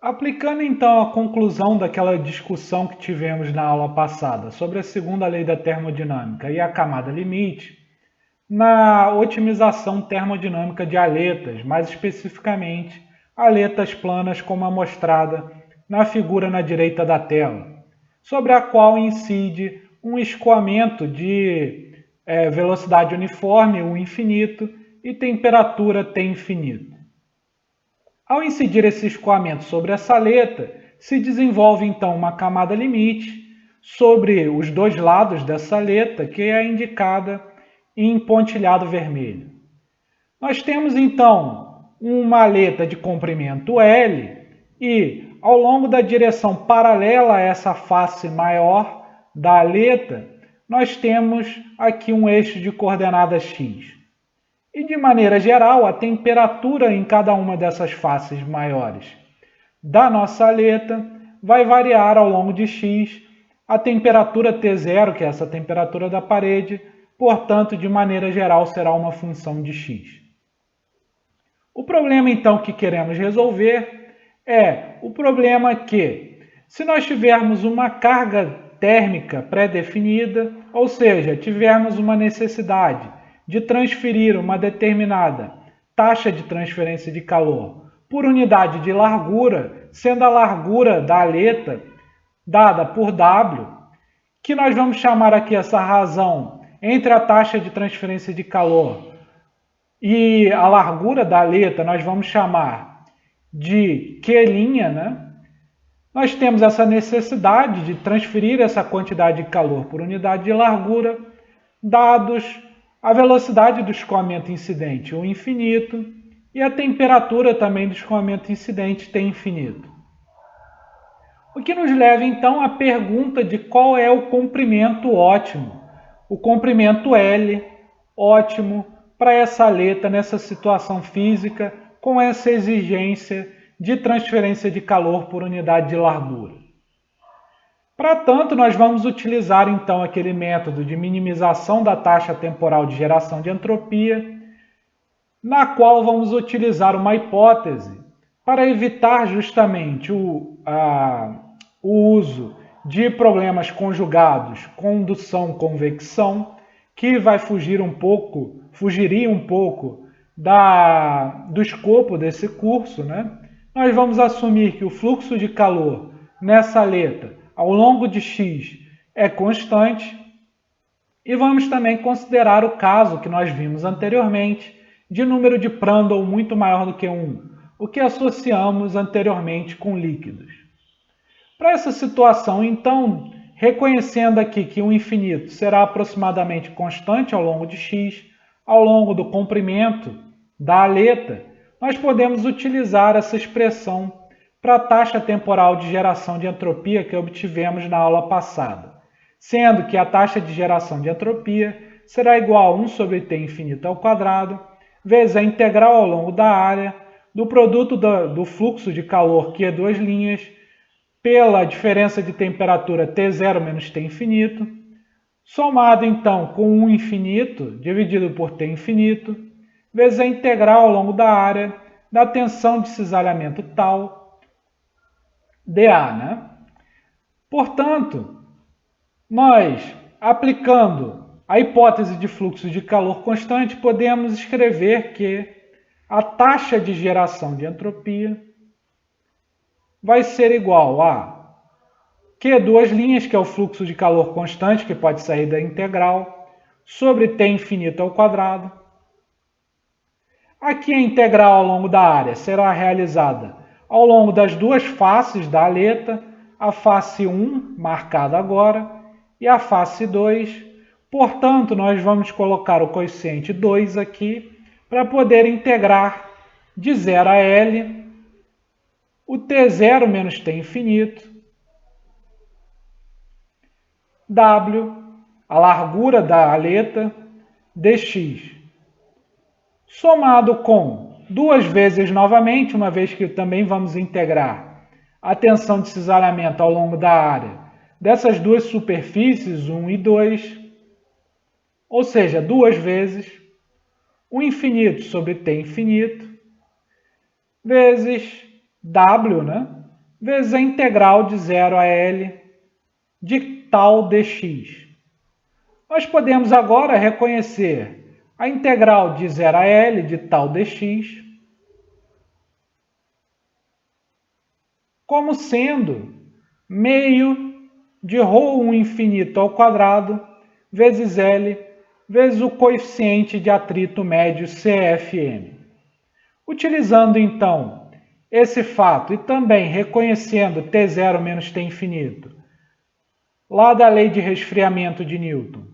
Aplicando então a conclusão daquela discussão que tivemos na aula passada sobre a segunda lei da termodinâmica e a camada limite, na otimização termodinâmica de aletas, mais especificamente aletas planas como a mostrada na figura na direita da tela, sobre a qual incide um escoamento de velocidade uniforme, U infinito, e temperatura T infinito. Ao incidir esse escoamento sobre essa aleta, se desenvolve então uma camada limite sobre os dois lados dessa aleta, que é indicada em pontilhado vermelho. Nós temos então uma aleta de comprimento L e, ao longo da direção paralela a essa face maior da aleta, nós temos aqui um eixo de coordenadas x. E, de maneira geral, a temperatura em cada uma dessas faces maiores da nossa aleta vai variar ao longo de x. A temperatura T0, que é essa temperatura da parede, portanto, de maneira geral, será uma função de x. O problema, então, que queremos resolver é o problema que, se nós tivermos uma carga térmica pré-definida, ou seja, tivermos uma necessidade de transferir uma determinada taxa de transferência de calor por unidade de largura, sendo a largura da aleta dada por W, que nós vamos chamar aqui essa razão entre a taxa de transferência de calor e a largura da aleta, nós vamos chamar de Q', né? Nós temos essa necessidade de transferir essa quantidade de calor por unidade de largura, dados a velocidade do escoamento incidente, U infinito, e a temperatura também do escoamento incidente, T infinito. O que nos leva então à pergunta de qual é o comprimento ótimo, o comprimento L ótimo para essa aleta nessa situação física com essa exigência de transferência de calor por unidade de largura. Para tanto, nós vamos utilizar então aquele método de minimização da taxa temporal de geração de entropia, na qual vamos utilizar uma hipótese para evitar justamente o uso de problemas conjugados, condução, convecção, que vai fugiria um pouco do escopo desse curso, né? Nós vamos assumir que o fluxo de calor nessa aleta ao longo de x é constante e vamos também considerar o caso que nós vimos anteriormente de número de Prandtl muito maior do que 1, o que associamos anteriormente com líquidos. Para essa situação, então, reconhecendo aqui que o infinito será aproximadamente constante ao longo de x, ao longo do comprimento da aleta, nós podemos utilizar essa expressão para a taxa temporal de geração de entropia que obtivemos na aula passada, sendo que a taxa de geração de entropia será igual a 1 sobre T infinito ao quadrado, vezes a integral ao longo da área do produto do fluxo de calor, que é duas linhas, pela diferença de temperatura T0 menos T infinito, somado então com 1 infinito dividido por T infinito, vezes a integral ao longo da área da tensão de cisalhamento tal, dA, né? Portanto, nós, aplicando a hipótese de fluxo de calor constante, podemos escrever que a taxa de geração de entropia vai ser igual a Q duas linhas, que é o fluxo de calor constante, que pode sair da integral, sobre T infinito ao quadrado. Aqui a integral ao longo da área será realizada ao longo das duas faces da aleta, a face 1, marcada agora, e a face 2. Portanto, nós vamos colocar o coeficiente 2 aqui, para poder integrar de 0 a L o T0 menos T infinito, W, a largura da aleta, dx, somado com duas vezes novamente, uma vez que também vamos integrar a tensão de cisalhamento ao longo da área dessas duas superfícies, 1 e 2, ou seja, duas vezes, o infinito sobre T infinito, vezes W, né? vezes a integral de 0 a L de tal dx. Nós podemos agora reconhecer a integral de 0 a L de tal dx como sendo meio de ρ1 infinito ao quadrado vezes L vezes o coeficiente de atrito médio CFM. Utilizando então esse fato e também reconhecendo T0 menos T infinito, lá da lei de resfriamento de Newton,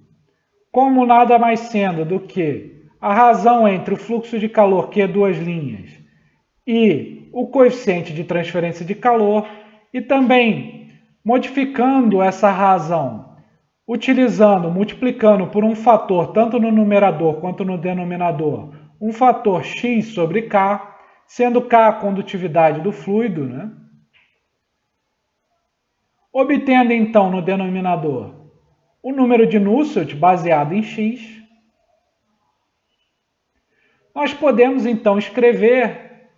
como nada mais sendo do que a razão entre o fluxo de calor, que é duas linhas, e o coeficiente de transferência de calor, e também modificando essa razão, multiplicando por um fator, tanto no numerador quanto no denominador, um fator x sobre K, sendo K a condutividade do fluido, né? Obtendo então no denominador o número de Nusselt baseado em x, nós podemos então escrever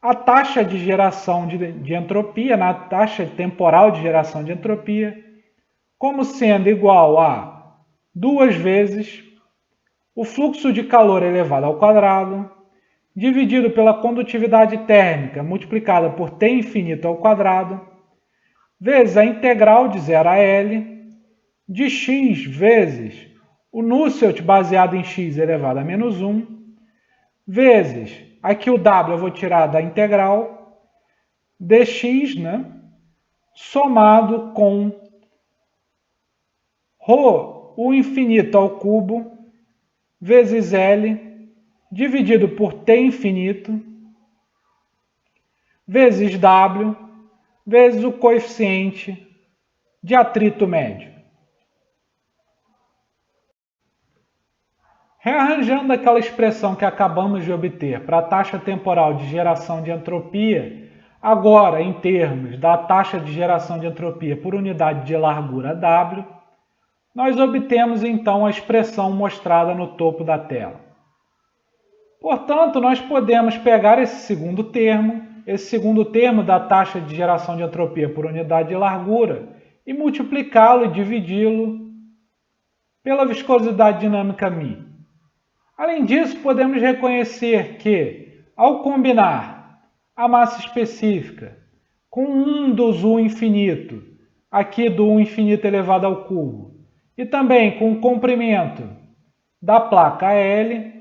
a taxa de geração de entropia, na taxa temporal de geração de entropia, como sendo igual a 2 vezes o fluxo de calor elevado ao quadrado, dividido pela condutividade térmica multiplicada por T infinito ao quadrado, vezes a integral de 0 a L de x vezes o Nusselt baseado em x elevado a menos 1, vezes, aqui o w eu vou tirar da integral, dx, né, somado com ρ, o infinito ao cubo, vezes L, dividido por T infinito, vezes w, vezes o coeficiente de atrito médio. Rearranjando aquela expressão que acabamos de obter para a taxa temporal de geração de entropia, agora em termos da taxa de geração de entropia por unidade de largura W, nós obtemos então a expressão mostrada no topo da tela. Portanto, nós podemos pegar esse segundo termo da taxa de geração de entropia por unidade de largura, e multiplicá-lo e dividi-lo pela viscosidade dinâmica μ. Além disso, podemos reconhecer que, ao combinar a massa específica com um dos U infinito, aqui do U infinito elevado ao cubo, e também com o comprimento da placa L,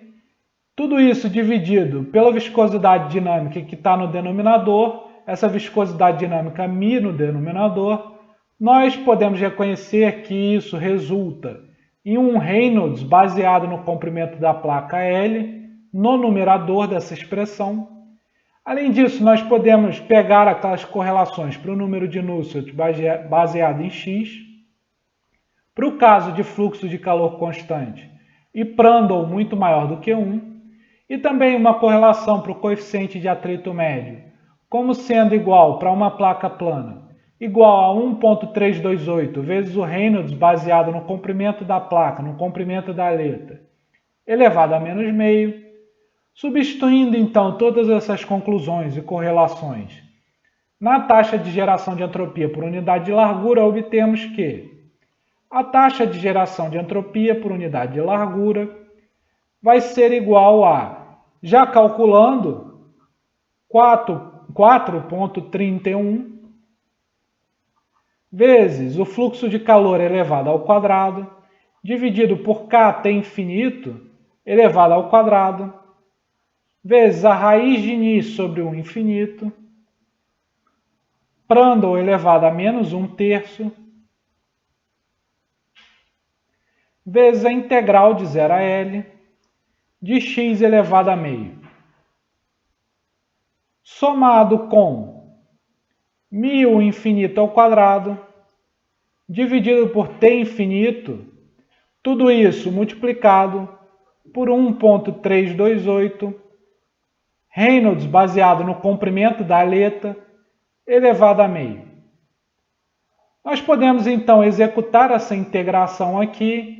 tudo isso dividido pela viscosidade dinâmica que está no denominador, essa viscosidade dinâmica μ no denominador, nós podemos reconhecer que isso resulta em um Reynolds baseado no comprimento da placa L, no numerador dessa expressão. Além disso, nós podemos pegar aquelas correlações para o número de Nusselt baseado em x, para o caso de fluxo de calor constante e Prandtl muito maior do que 1, e também uma correlação para o coeficiente de atrito médio, como sendo igual para uma placa plana, igual a 1.328 vezes o Reynolds baseado no comprimento da placa, no comprimento da aleta, elevado a menos meio, substituindo então todas essas conclusões e correlações na taxa de geração de entropia por unidade de largura, obtemos que a taxa de geração de entropia por unidade de largura vai ser igual a, já calculando, 4.31 vezes o fluxo de calor elevado ao quadrado, dividido por kT infinito elevado ao quadrado, vezes a raiz de νi sobre 1 infinito, Prandtl elevado a menos 1/3, vezes a integral de 0 a L de x elevado a meio, somado com μ infinito ao quadrado, dividido por T infinito, tudo isso multiplicado por 1.328, Reynolds baseado no comprimento da aleta, elevado a meio. Nós podemos então executar essa integração aqui,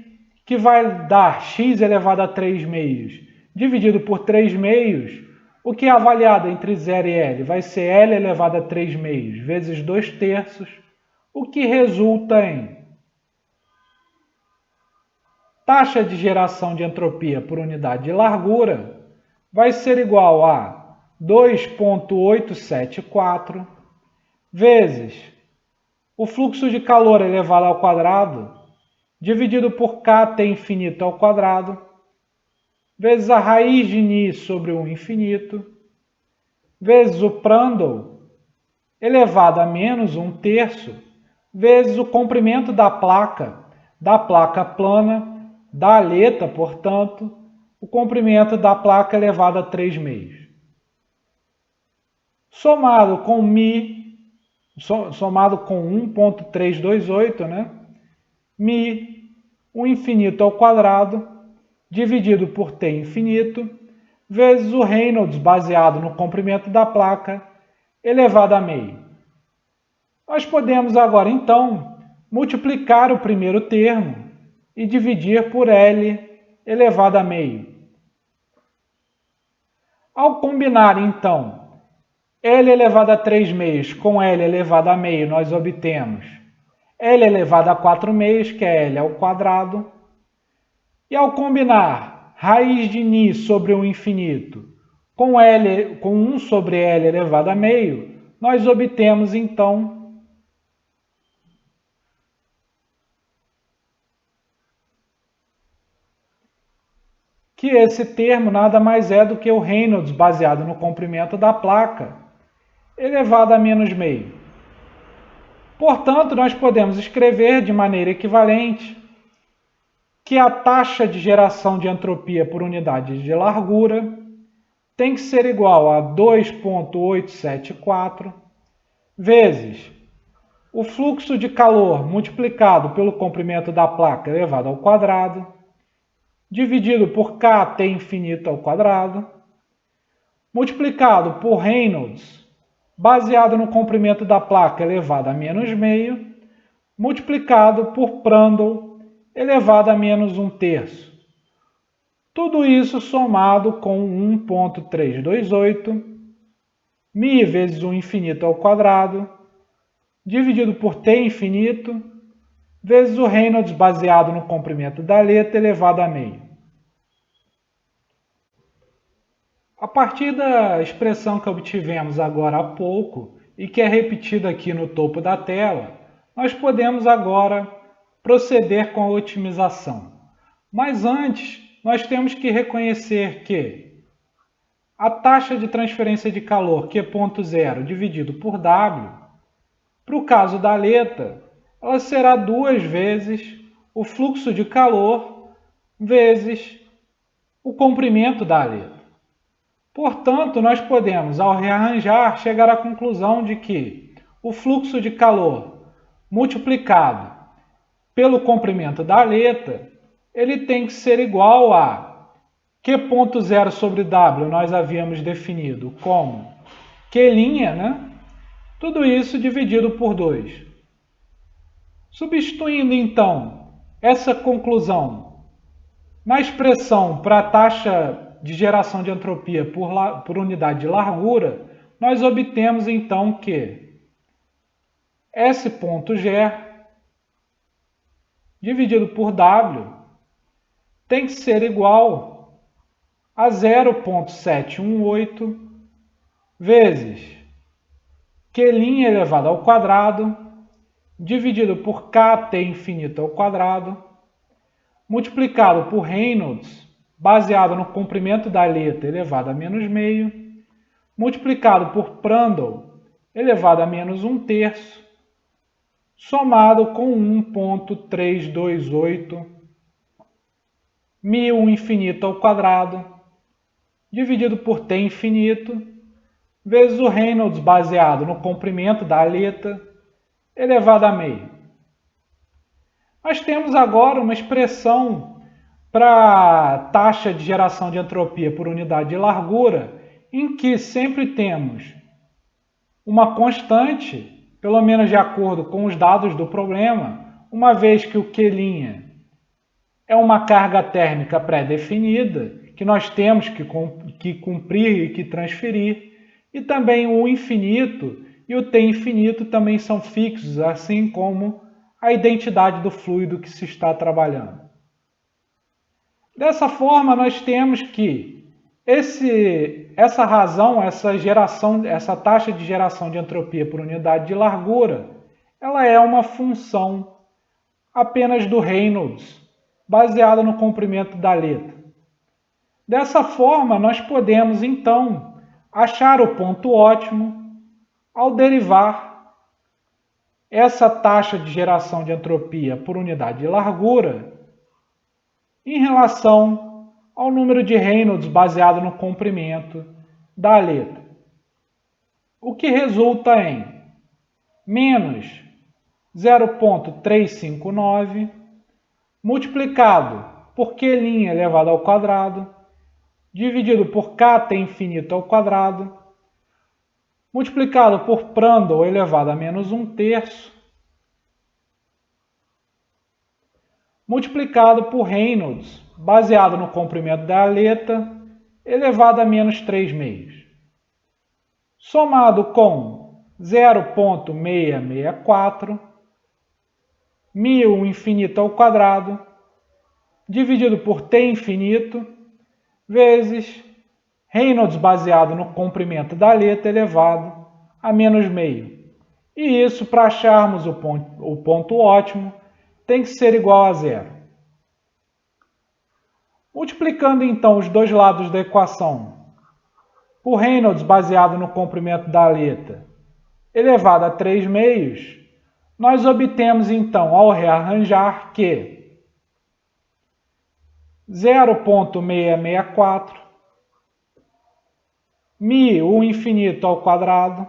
que vai dar x elevado a 3 meios, dividido por 3 meios, O que é avaliado entre 0 e L vai ser L elevado a 3 meios vezes 2 terços, o que resulta em taxa de geração de entropia por unidade de largura vai ser igual a 2,874 vezes o fluxo de calor elevado ao quadrado dividido por kT infinito ao quadrado vezes a raiz de Ni sobre 1 infinito vezes o Prandtl elevado a menos 1 terço vezes o comprimento da placa plana, da aleta, portanto, o comprimento da placa elevado a 3 meios. Somado com 1,328, né? Mi, o infinito ao quadrado, dividido por T infinito, vezes o Reynolds baseado no comprimento da placa, elevado a meio. Nós podemos agora, então, multiplicar o primeiro termo e dividir por L elevado a meio. Ao combinar, então, L elevado a 3 meios com L elevado a meio, nós obtemos L elevado a 4 meios, que é L ao quadrado. E ao combinar raiz de Ni sobre o infinito com 1 sobre L elevado a meio, nós obtemos, então, que esse termo nada mais é do que o Reynolds baseado no comprimento da placa, elevado a menos meio. Portanto, nós podemos escrever de maneira equivalente que a taxa de geração de entropia por unidade de largura tem que ser igual a 2,874 vezes o fluxo de calor multiplicado pelo comprimento da placa elevado ao quadrado, dividido por kT infinito ao quadrado, multiplicado por Reynolds, baseado no comprimento da placa elevado a menos meio, multiplicado por Prandtl, elevado a menos 1 terço. Tudo isso somado com 1,328, Mi vezes 1 infinito ao quadrado, dividido por T infinito, vezes o Reynolds baseado no comprimento da aleta elevado a meio. A partir da expressão que obtivemos agora há pouco e que é repetida aqui no topo da tela, nós podemos agora proceder com a otimização. Mas antes, nós temos que reconhecer que a taxa de transferência de calor, Q.0, dividido por W, para o caso da aleta, ela será 2 vezes o fluxo de calor vezes o comprimento da aleta. Portanto, nós podemos, ao rearranjar, chegar à conclusão de que o fluxo de calor multiplicado pelo comprimento da aleta, ele tem que ser igual a Q.0 sobre W, nós havíamos definido como Q', né? Tudo isso dividido por 2. Substituindo, então, essa conclusão na expressão para a taxa de geração de entropia por unidade de largura, nós obtemos, então, que S.G dividido por W tem que ser igual a 0,718 vezes Q' elevado ao quadrado, dividido por kT infinito ao quadrado, multiplicado por Reynolds, baseado no comprimento da aleta elevado a menos meio, multiplicado por Prandtl, elevado a menos 1 terço, somado com 1,328 μ infinito ao quadrado, dividido por T infinito, vezes o Reynolds baseado no comprimento da aleta, elevado a meio. Nós temos agora uma expressão para a taxa de geração de entropia por unidade de largura, em que sempre temos uma constante, pelo menos de acordo com os dados do problema, uma vez que o Q' é uma carga térmica pré-definida, que nós temos que cumprir e que transferir, e também o infinito e o t infinito também são fixos, assim como a identidade do fluido que se está trabalhando. Dessa forma, nós temos que essa razão, essa taxa de geração de entropia por unidade de largura, ela é uma função apenas do Reynolds, baseada no comprimento da letra. Dessa forma, nós podemos, então, achar o ponto ótimo ao derivar essa taxa de geração de entropia por unidade de largura em relação ao número de Reynolds baseado no comprimento da letra. O que resulta em menos 0,359 multiplicado por Q' elevado ao quadrado, dividido por Kt infinito ao quadrado, multiplicado por Prandtl elevado a menos 1/3, multiplicado por Reynolds, baseado no comprimento da letra, elevado a menos 3/2, somado com 0,664, μ infinito ao quadrado, dividido por T infinito, vezes Reynolds baseado no comprimento da letra elevado a menos meio. E isso, para acharmos o ponto ótimo, tem que ser igual a zero. Multiplicando então os dois lados da equação por Reynolds baseado no comprimento da letra elevado a 3/2, nós obtemos então, ao rearranjar, que 0,664 μ o infinito ao quadrado,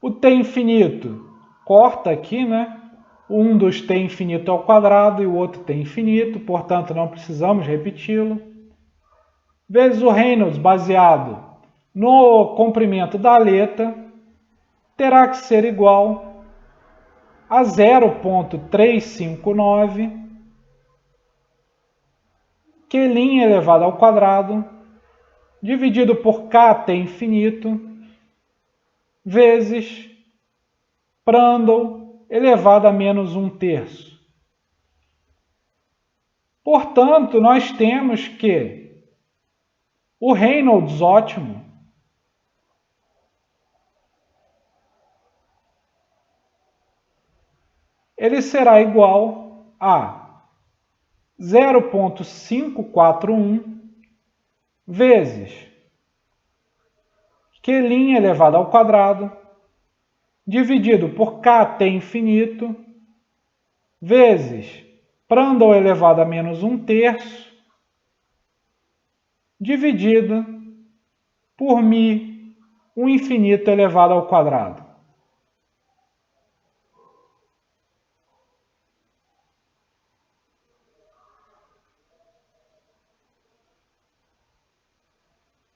o t infinito corta aqui, né? Um dos t infinito ao quadrado e o outro t infinito, portanto não precisamos repeti-lo, vezes o Reynolds baseado no comprimento da letra, terá que ser igual a 0,359 Q' elevado ao quadrado, dividido por Kt infinito, vezes Prandtl elevado a menos 1/3. Portanto, nós temos que o Reynolds ótimo ele será igual a 0,541 vezes Q' elevado ao quadrado, dividido por Kt infinito, vezes Prandtl elevado a menos 1/3, dividido por μ o infinito elevado ao quadrado.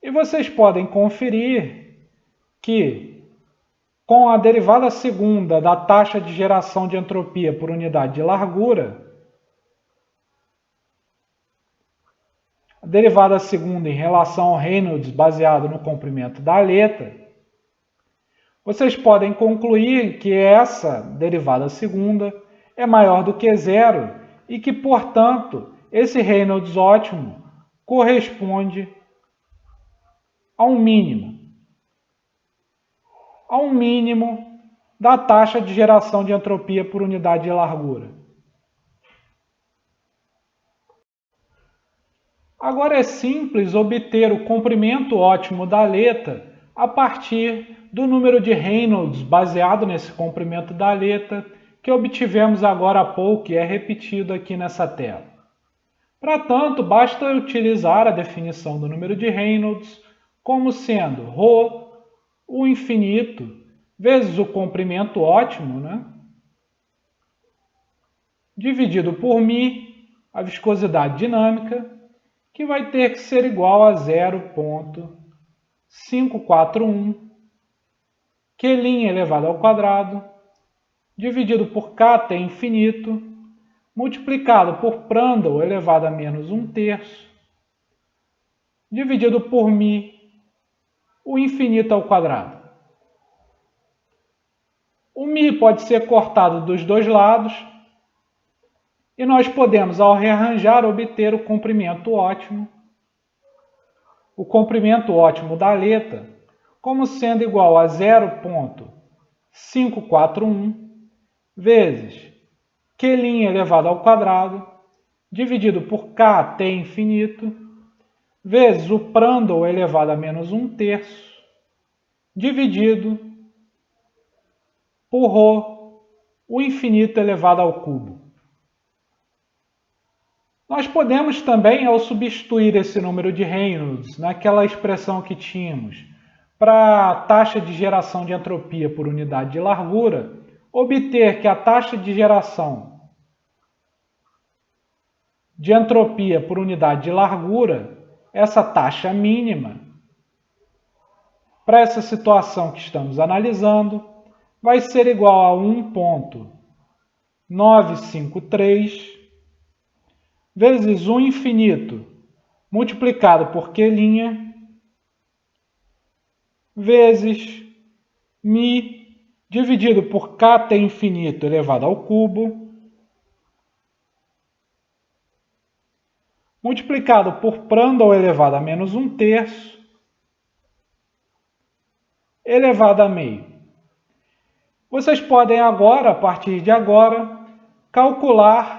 E vocês podem conferir que, com a derivada segunda da taxa de geração de entropia por unidade de largura, a derivada segunda em relação ao Reynolds baseado no comprimento da letra, vocês podem concluir que essa derivada segunda é maior do que zero e que, portanto, esse Reynolds ótimo corresponde a um mínimo da taxa de geração de entropia por unidade de largura. Agora é simples obter o comprimento ótimo da letra a partir do número de Reynolds baseado nesse comprimento da letra que obtivemos agora há pouco e é repetido aqui nessa tela. Para tanto, basta utilizar a definição do número de Reynolds como sendo ρ, o infinito, vezes o comprimento ótimo, né? Dividido por μ, a viscosidade dinâmica, que vai ter que ser igual a 0,541 Q' elevado ao quadrado, dividido por Kt infinito, multiplicado por Prandtl elevado a menos 1/3, dividido por μ, o infinito ao quadrado. O μ pode ser cortado dos dois lados e nós podemos, ao rearranjar, obter o comprimento ótimo da aleta como sendo igual a 0,541 vezes Q' elevado ao quadrado, dividido por Kt infinito, vezes o Prandtl elevado a menos 1/3, dividido por ρ, o infinito elevado ao cubo. Nós podemos também, ao substituir esse número de Reynolds naquela expressão que tínhamos para a taxa de geração de entropia por unidade de largura, obter que a taxa de geração de entropia por unidade de largura, essa taxa mínima, para essa situação que estamos analisando, vai ser igual a 1,953 vezes o infinito multiplicado por Q' vezes μ dividido por Kt infinito elevado ao cubo, multiplicado por Prandtl elevado a menos 1/3, elevado a meio. Vocês podem agora, a partir de agora, calcular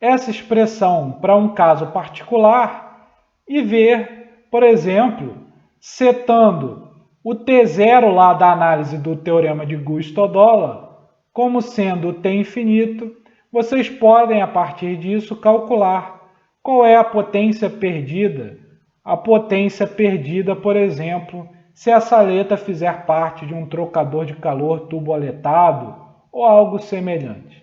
essa expressão para um caso particular e ver, por exemplo, setando o T0 lá da análise do teorema de Guy-Stodola como sendo o T infinito, vocês podem, a partir disso, calcular qual é a potência perdida. A potência perdida, por exemplo, se essa aleta fizer parte de um trocador de calor tubo-aletado ou algo semelhante.